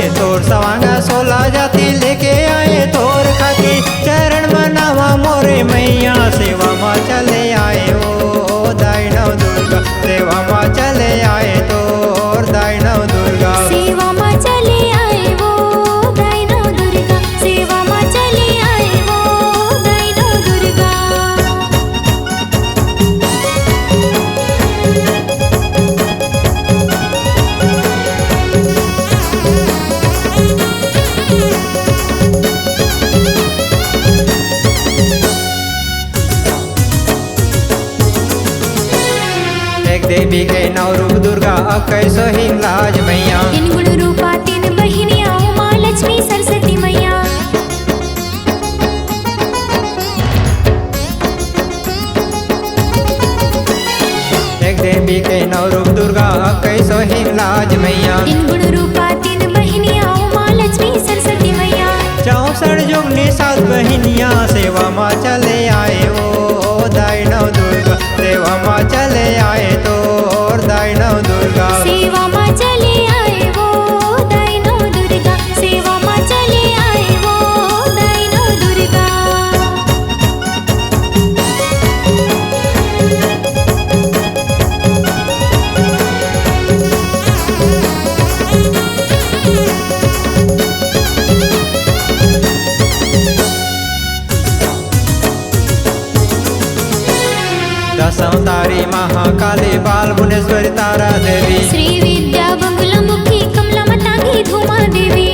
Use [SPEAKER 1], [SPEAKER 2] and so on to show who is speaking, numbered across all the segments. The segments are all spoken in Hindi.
[SPEAKER 1] आए तोर सवांगा 16 जाति लेके आए तोर खाती चरण मनावा मोरे मैया सेवा माँ चले आए ओ दाई नव दुर्गा सेवा माँ चले आए तोर दाई नव दुर्गा
[SPEAKER 2] सेवा माँ चले आए वो दाई नव दुर्गा सेवा माँ चले आए वो दाई नव दुर्गा
[SPEAKER 1] एक देवी के नौ रूप दुर्गा अब कैसो हिंगलाज मैया
[SPEAKER 2] तीन गुण रूपा तीन बहिनिया उमा लक्ष्मी सरस्वती मैया
[SPEAKER 1] एक देवी के नौ रूप दुर्गा अब कैसो हिंगलाज मैया
[SPEAKER 2] तीन गुण रूपा तीन बहिनिया उमा लक्ष्मी सरस्वती मैया
[SPEAKER 1] 64 जुगनी 7 बहिनिया सेवा माँ चले आए ओ दाई नव दुर्गा सेवा माँ चले आए तोर दाई नव दुर्गा
[SPEAKER 2] सेवा माँ चले आए वो दाई नव दुर्गा सेवा माँ चले आए वो दाई नव दुर्गा
[SPEAKER 1] दशावतारी महाकाली बाल भुवनेश्वरी तारा देवी
[SPEAKER 2] श्री विद्या बंगलामुखी कमला मतांगी धूमा देवी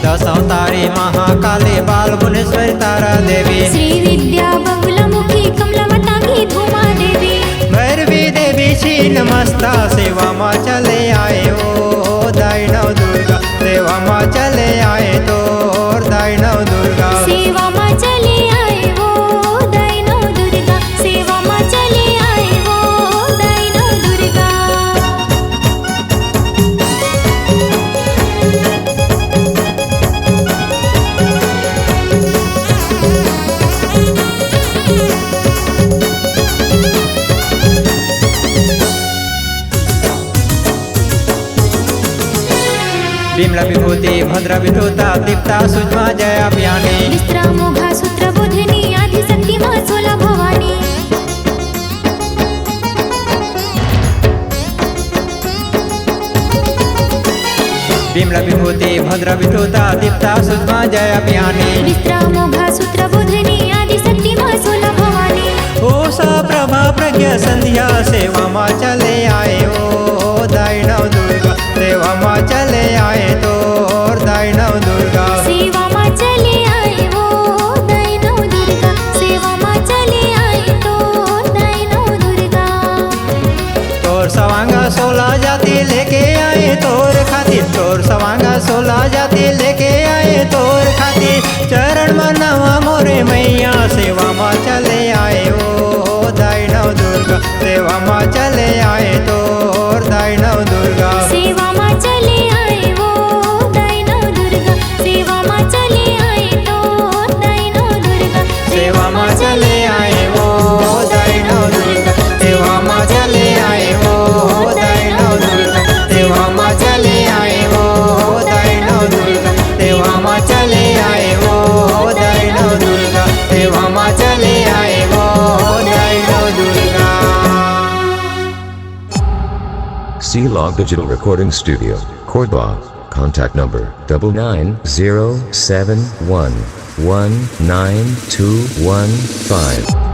[SPEAKER 1] दशावतारी महाकाली बाल भुवनेश्वरी तारा देवी
[SPEAKER 2] श्री विद्या बंगलामुखी कमला मतांगी धूमा देवी
[SPEAKER 1] भैरवी देवी छीन मस्ता सेवा माँ चले आए ओ दाई नव दुर्गा सेवा माँ चले आए तोर दाई नव दुर्गा
[SPEAKER 2] सेवा माँ चले आए वो दाई नव दुर्गा सेवा माँ चले आए वो दाई नव दुर्गा
[SPEAKER 1] विमला विभूति भद्र विधुता दीप्ता सुषमा जया प्यानी
[SPEAKER 2] विस्त्रा मोघा सूत्र बोधिनी आदि शक्ति माँ सोला भवानी
[SPEAKER 1] विमला विभूति भद्र विधुता दीप्ता सुषमा जया प्यानी
[SPEAKER 2] विस्त्रा मोघा सूत्र बोधिनी आदि शक्ति माँ सोला भवानी
[SPEAKER 1] ओषा प्रभा प्रज्ञा संध्या सेवा माँ चले आए ओ दाई नव दुर्गा सेवा माँ चले आए तोर दाई नव दुर्गा
[SPEAKER 2] सेवा माँ चले आए वो दाई नव दुर्गा सेवा माँ चले आए तो दाई नव दुर्गा
[SPEAKER 1] तोर सवांगा 16 जाति लेके आए तोर खातिर तोर सवांगा 16 जाति लेके आए तोर खातिर चरण मनावा मोरे मैया सेवा माँ चले आए ओ दाई नव दुर्गा सेवा माँ चले आए तोर दाई नव दुर्गा
[SPEAKER 2] सेवा माँ चले आए वो दाई नव दुर्गा सेवा माँ चले आए तो दाई नव दुर्गा
[SPEAKER 1] सेवा माँ चले आए वो दाई नव दुर्गा सेवा माँ चले आए वो दाई नव दुर्गा सेवा माँ चले आए वो दाई नव दुर्गा सेवा माँ चले आए वो दाई नव दुर्गा सेवा माँ चले आए वो दाई नव Durga
[SPEAKER 3] C-Log Digital Recording Studio, Cordoba. Contact number 99071192115.